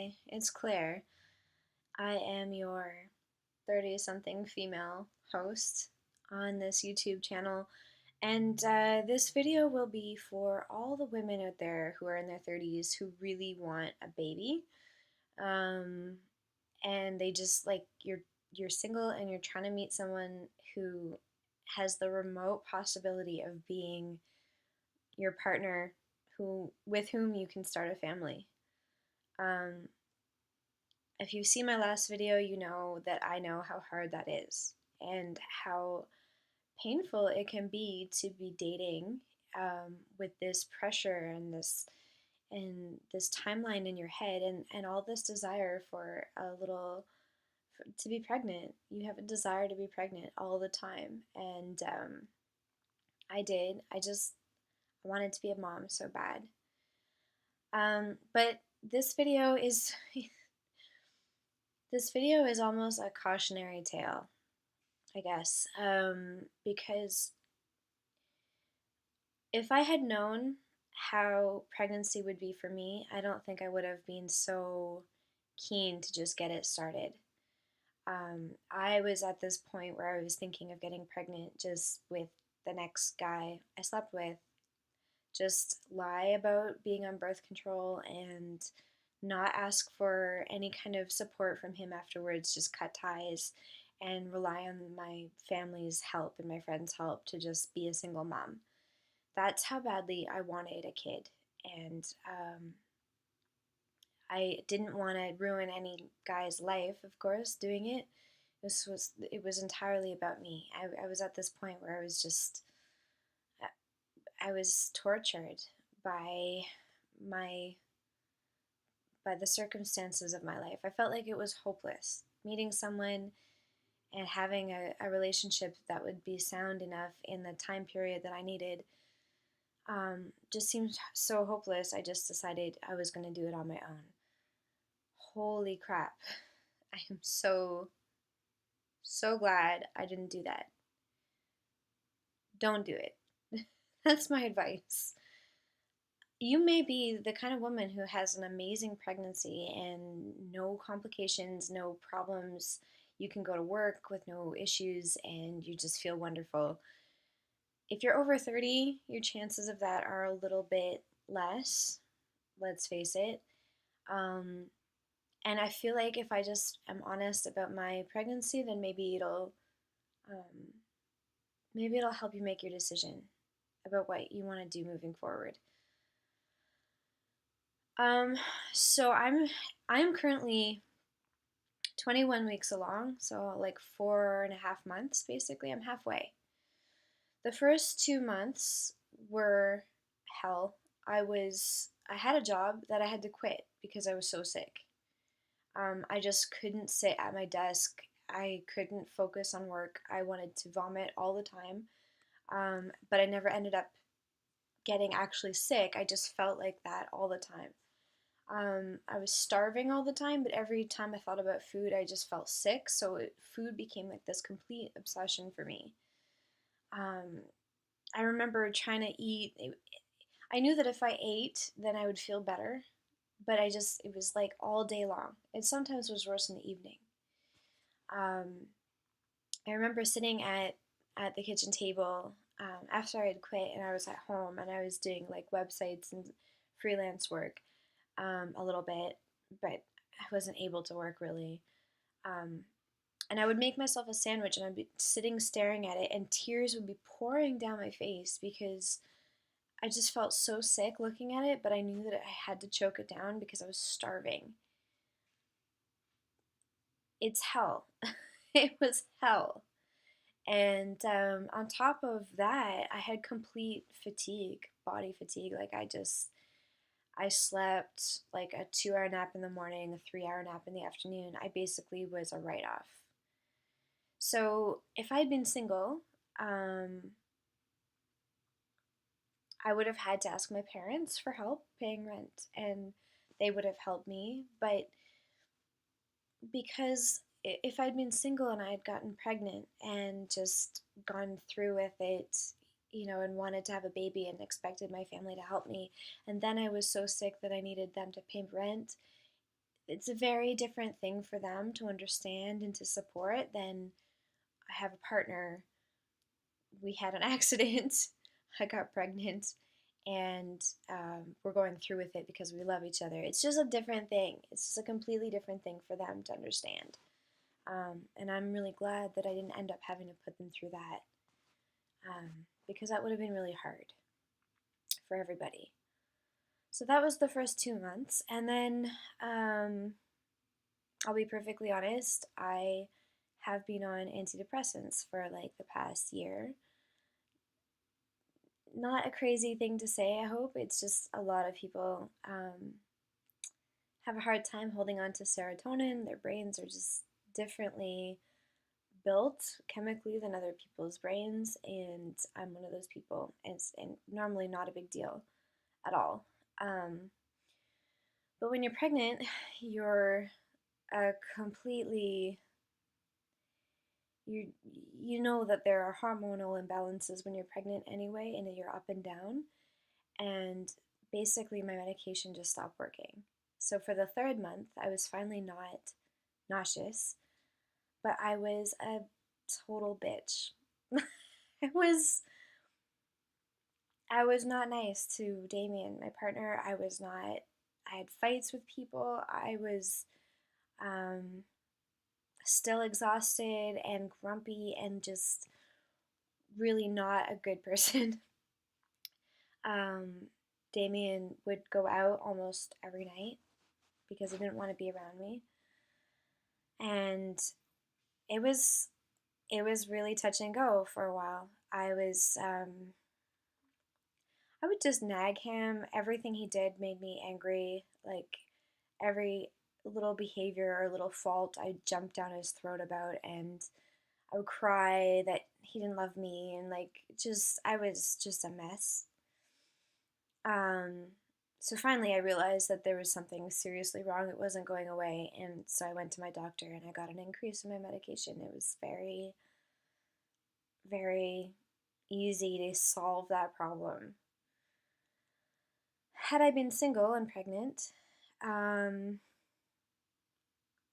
Hi, it's Claire. I am your 30 something female host on this YouTube channel, and this video will be for all the women out there who are in their 30s who really want a baby. Um, and they just like you're single and you're trying to meet someone who has the remote possibility of being your partner who with whom you can start a family. Um, If you've seen my last video, you know that I know how hard that is and how painful it can be to be dating with this pressure and this timeline in your head and all this desire for to be pregnant. You have a desire to be pregnant all the time, and I did. I wanted to be a mom so bad. But this video is this video is almost a cautionary tale, I guess, because if I had known how pregnancy would be for me, I don't think I would have been so keen to just get it started. I was at this point where I was thinking of getting pregnant just with the next guy I slept with, just lie about being on birth control and not ask for any kind of support from him afterwards, just cut ties and rely on my family's help and my friends' help to just be a single mom. That's how badly I wanted a kid. And I didn't want to ruin any guy's life, of course, doing it. It was entirely about me. I was at this point where I was tortured by my by the circumstances of my life. I felt like it was hopeless. Meeting someone and having a relationship that would be sound enough in the time period that I needed just seemed so hopeless. I just decided I was going to do it on my own. Holy crap. I am so glad I didn't do that. Don't do it. That's my advice. You may be the kind of woman who has an amazing pregnancy and no complications, no problems. You can go to work with no issues and you just feel wonderful. If you're over 30, your chances of that are a little bit less, let's face it. Um, and I feel like if I just am honest about my pregnancy, then um, maybe it'll help you make your decision about what you want to do moving forward. Um, so I'm currently 21 weeks along, so like 4.5 months basically. I'm halfway. The first 2 months were hell. I had a job that I had to quit because I was so sick. I just couldn't sit at my desk. I couldn't focus on work. I wanted to vomit all the time. But I never ended up getting actually sick. I just felt like that all the time. I was starving all the time, but every time I thought about food, I just felt sick. So food became like this complete obsession for me. Um, I remember trying to eat. I knew that if I ate, then I would feel better, but it was like all day long. It sometimes was worse in the evening. Um, I remember sitting at the kitchen table after I had quit and I was at home and I was doing like websites and freelance work a little bit, but I wasn't able to work really. Um, and I would make myself a sandwich and I'd be sitting staring at it and tears would be pouring down my face because I just felt so sick looking at it, but I knew that I had to choke it down because I was starving. It's hell. It was hell. And on top of that, I had complete fatigue, body fatigue. I slept like a 2 hour nap in the morning, a 3 hour nap in the afternoon. I basically was a write off. So if I had been single, um, I would have had to ask my parents for help paying rent, and they would have helped me. But because if I'd been single and I had gotten pregnant and just gone through with it, and wanted to have a baby and expected my family to help me, and then I was so sick that I needed them to pay rent, it's a very different thing for them to understand and to support than I have a partner. We had an accident. I got pregnant, and we're going through with it because we love each other. It's just a different thing. It's just a completely different thing for them to understand. And I'm really glad that I didn't end up having to put them through that, because that would have been really hard for everybody. So that was the first 2 months. And then I'll be perfectly honest, I have been on antidepressants for like the past year. Not a crazy thing to say, I hope. It's just a lot of people have a hard time holding on to serotonin. Their brains are just differently built chemically than other people's brains, and I'm one of those people. And normally not a big deal at all. But when you're pregnant, you're a completely you you know that there are hormonal imbalances when you're pregnant anyway, and that you're up and down. And basically, my medication just stopped working. So for the third month, I was finally not nauseous, but I was a total bitch. I was I was not nice to Damien, my partner. I was not. I had fights with people. I was um, still exhausted and grumpy and just really not a good person. um, Damien would go out almost every night because he didn't want to be around me, and it was it was really touch and go for a while. I would just nag him. Everything he did made me angry. Like every little behavior or little fault, I jumped down his throat about, and I would cry that he didn't love me, and like just I was just a mess. Um, so finally, I realized that there was something seriously wrong. It wasn't going away, and so I went to my doctor and I got an increase in my medication. It was very, very easy to solve that problem. Had I been single and pregnant, um,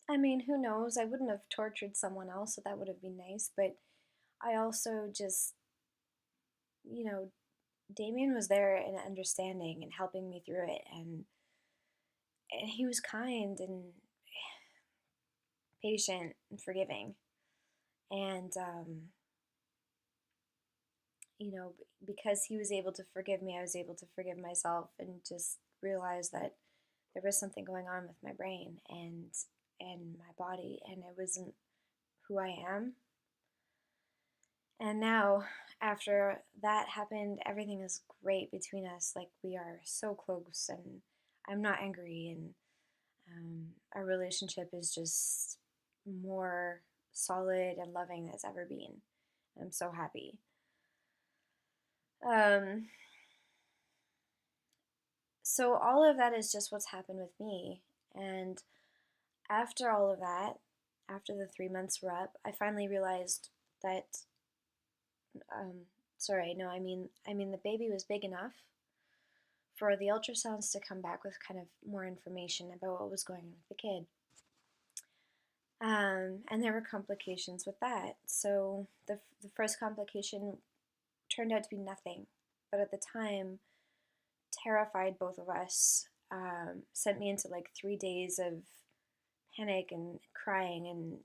I mean, who knows? I wouldn't have tortured someone else, so that would have been nice. But I also just, you know, Damien was there and understanding and helping me through it, and he was kind and patient and forgiving. And, because he was able to forgive me, I was able to forgive myself and just realize that there was something going on with my brain and my body, and it wasn't who I am. And now, after that happened, everything is great between us. Like, we are so close, and I'm not angry, and our relationship is just more solid and loving than it's ever been. I'm so happy. Um, so, all of that is just what's happened with me. And after all of that, after the 3 months were up, I finally realized that, um, sorry, no, I mean the baby was big enough for the ultrasounds to come back with kind of more information about what was going on with the kid. And there were complications with that. So the first complication turned out to be nothing, but at the time, terrified both of us. Sent me into like 3 days of panic and crying and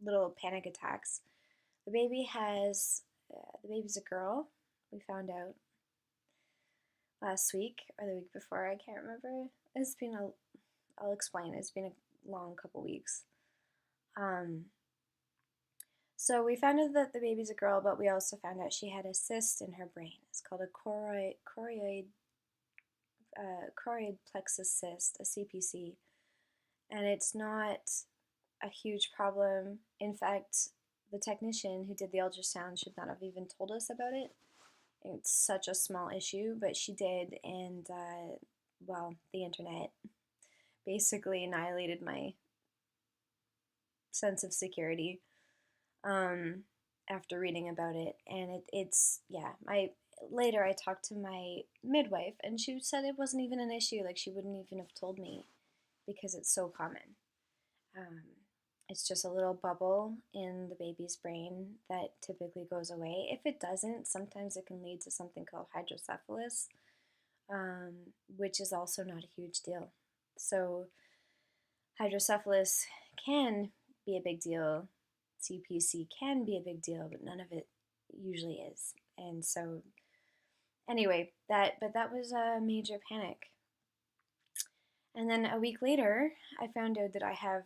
little panic attacks. The baby's a girl. We found out last week or the week before. I can't remember. I'll explain. It's been a long couple weeks. Um, so we found out that the baby's a girl, but we also found out she had a cyst in her brain. It's called a choroid plexus cyst, a CPC, and it's not a huge problem. In fact, the technician who did the ultrasound should not have even told us about it. It's such a small issue, but she did, and well, the internet basically annihilated my sense of security um, after reading about it. And it's yeah, later I talked to my midwife, and she said it wasn't even an issue. Like, she wouldn't even have told me because it's so common. Um, it's just a little bubble in the baby's brain that typically goes away. If it doesn't, sometimes it can lead to something called hydrocephalus, which is also not a huge deal. So, hydrocephalus can be a big deal. CPC can be a big deal, but none of it usually is. And so, anyway, that was a major panic. And then a week later, I found out that I have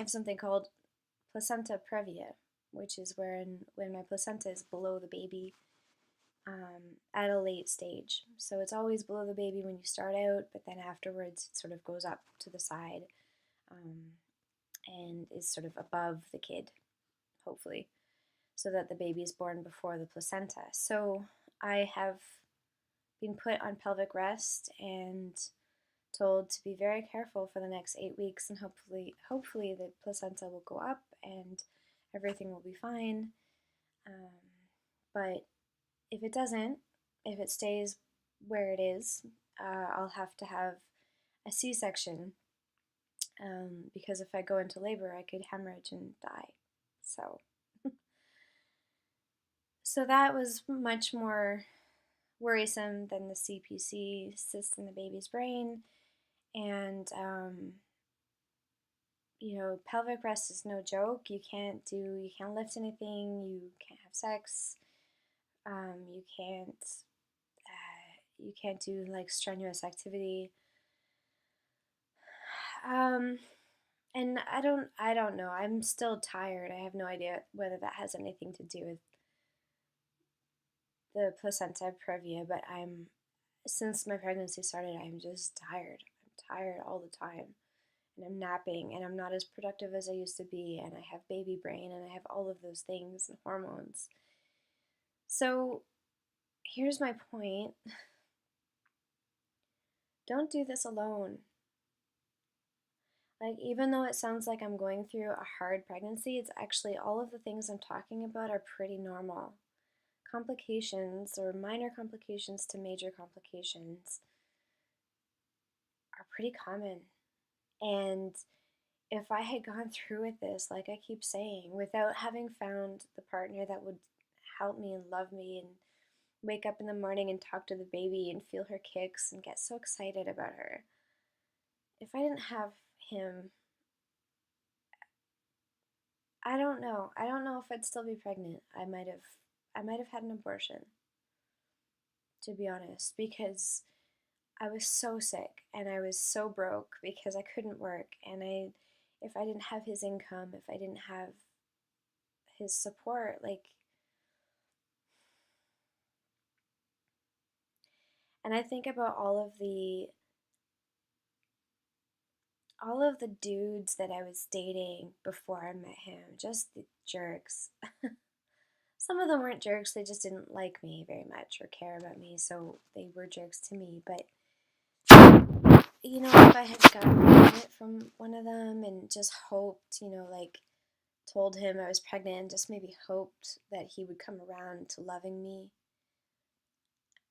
something called placenta previa, which is when my placenta is below the baby at a late stage. So it's always below the baby when you start out, but then afterwards it sort of goes up to the side um, and is sort of above the kid, hopefully, so that the baby is born before the placenta. So I have been put on pelvic rest and told to be very careful for the next 8 weeks, and hopefully the placenta will go up and everything will be fine. But if it doesn't, if it stays where it is, I'll have to have a C-section because if I go into labor, I could hemorrhage and die. So that was much more worrisome than the CPC cyst in the baby's brain. And pelvic rest is no joke. You can't lift anything. You can't have sex. You can't do like strenuous activity. And I don't know. I'm still tired. I have no idea whether that has anything to do with the placenta previa, but since my pregnancy started, I'm just tired. I'm tired all the time. And I'm napping, and I'm not as productive as I used to be, and I have baby brain, and I have all of those things and hormones. So here's my point. Don't do this alone. Like, even though it sounds like I'm going through a hard pregnancy, it's actually all of the things I'm talking about are pretty normal. Complications or minor complications to major complications are pretty common. And if I had gone through with this, like I keep saying, without having found the partner that would help me and love me and wake up in the morning and talk to the baby and feel her kicks and get so excited about her, if I didn't have him, I don't know. I don't know if I'd still be pregnant. I might have had an abortion, to be honest, because I was so sick and I was so broke because I couldn't work, and if I didn't have his income, if I didn't have his support, like, and I think about all of the dudes that I was dating before I met him, just the jerks. Some of them weren't jerks, they just didn't like me very much or care about me, so they were jerks to me. But, if I had gotten pregnant from one of them and just hoped, like, told him I was pregnant and just maybe hoped that he would come around to loving me,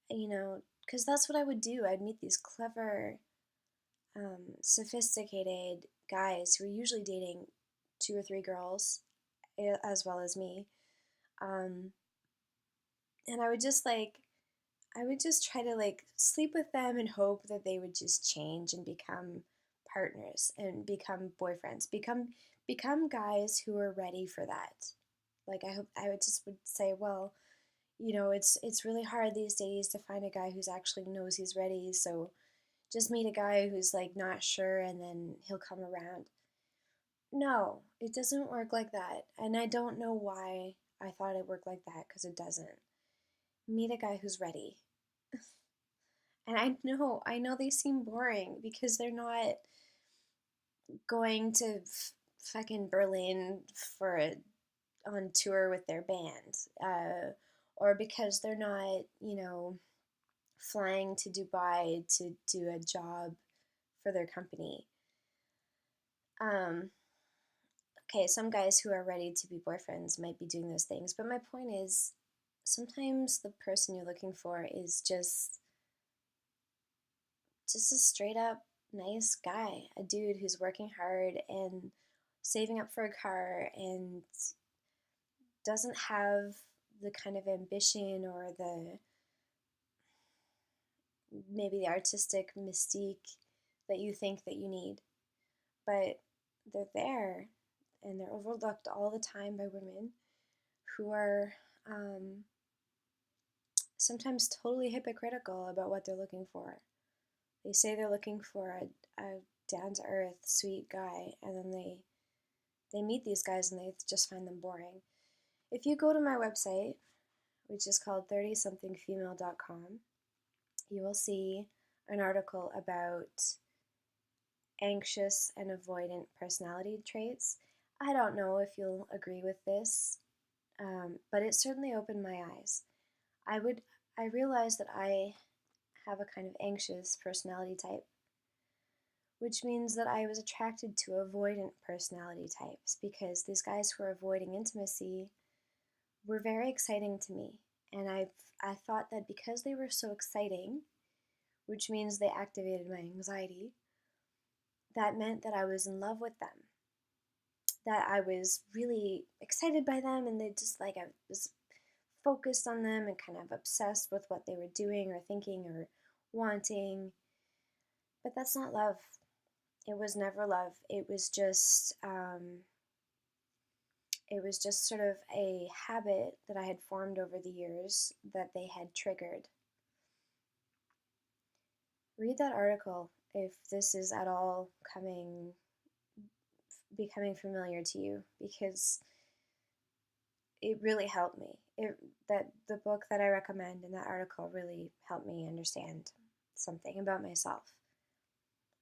because that's what I would do. I'd meet these clever, sophisticated guys who are usually dating 2 or 3 girls, as well as me. And I would just try to like sleep with them and hope that they would just change and become partners and become boyfriends, become guys who are ready for that. Like I would say, well, it's really hard these days to find a guy who's actually knows he's ready, so just meet a guy who's like not sure and then he'll come around. No, it doesn't work like that. And I don't know why I thought it worked like that, because it doesn't. Meet a guy who's ready. And I know they seem boring because they're not going to fucking Berlin on tour with their band, or because they're not, flying to Dubai to do a job for their company. Okay, some guys who are ready to be boyfriends might be doing those things, but my point is, sometimes the person you're looking for is just a straight up nice guy, a dude who's working hard and saving up for a car and doesn't have the kind of ambition or the maybe the artistic mystique that you think that you need. But they're there and they're overlooked all the time by women who are sometimes totally hypocritical about what they're looking for. They say they're looking for a down to earth, sweet guy, and then they meet these guys and they just find them boring. If you go to my website, which is called 30somethingfemale.com, you will see an article about anxious and avoidant personality traits. I don't know if you'll agree with this, but it certainly opened my eyes. I realized that I have a kind of anxious personality type, which means that I was attracted to avoidant personality types because these guys who are avoiding intimacy were very exciting to me. And I thought that because they were so exciting, which means they activated my anxiety, that meant that I was in love with them. That I was really excited by them and they just like I was focused on them and kind of obsessed with what they were doing or thinking or wanting. But that's not love. It was never love. It was just sort of a habit that I had formed over the years that they had triggered. Read that article if this is at all becoming familiar to you, because it really helped me. That the book that I recommend in that article really helped me understand something about myself.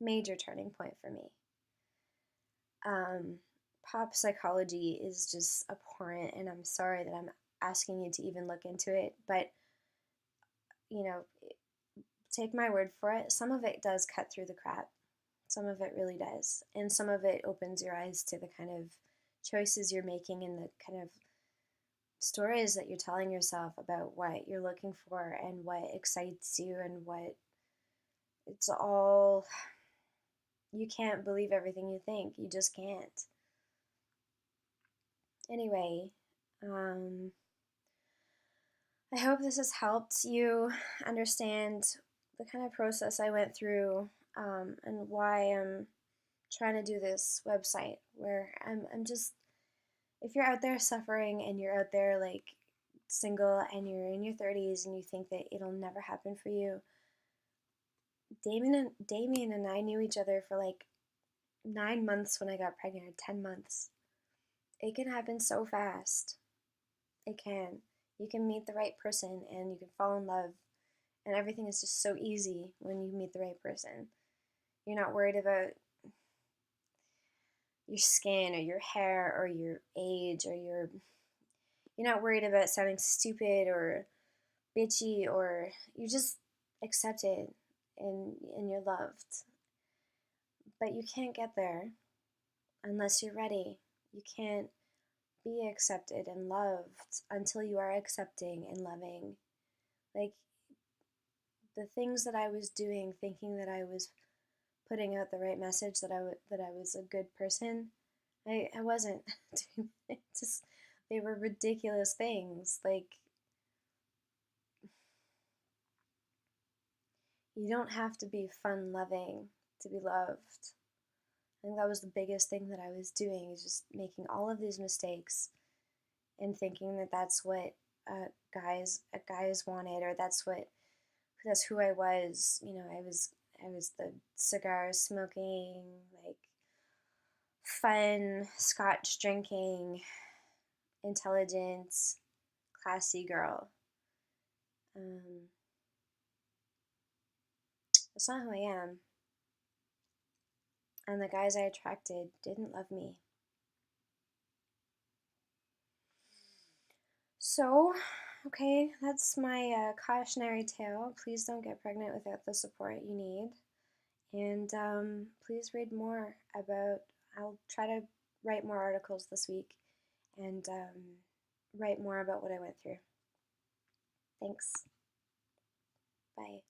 Major turning point for me. Pop psychology is just abhorrent, and I'm sorry that I'm asking you to even look into it, but you know, take my word for it. Some of it does cut through the crap. Some of it really does. And some of it opens your eyes to the kind of choices you're making and the kind of stories that you're telling yourself about what you're looking for and what excites you and what it's all. You can't believe everything you think. You just can't. Anyway, I hope this has helped you understand the kind of process I went through, and why I'm trying to do this website where I'm just, if you're out there suffering and you're out there like single and you're in your 30s and you think that it'll never happen for you, Damien and I knew each other for like 9 months when I got pregnant, or 10 months. It can happen so fast. It can. You can meet the right person and you can fall in love, and everything is just so easy when you meet the right person. You're not worried about your skin or your hair or your age or you're not worried about sounding stupid or bitchy, or you're just accepted and you're loved. But you can't get there unless you're ready. You can't be accepted and loved until you are accepting and loving. Like, the things that I was doing, thinking that I was putting out the right message, that I was a good person, I wasn't. Just, they were ridiculous things. Like, you don't have to be fun loving to be loved. I think that was the biggest thing that I was doing, is just making all of these mistakes and thinking that that's what guys wanted, or that's who I was. I was the cigar smoking, like fun, scotch drinking, intelligent, classy girl. That's not who I am. And the guys I attracted didn't love me. So, okay, that's my cautionary tale. Please don't get pregnant without the support you need. And please read more about, I'll try to write more articles this week and write more about what I went through. Thanks. Bye.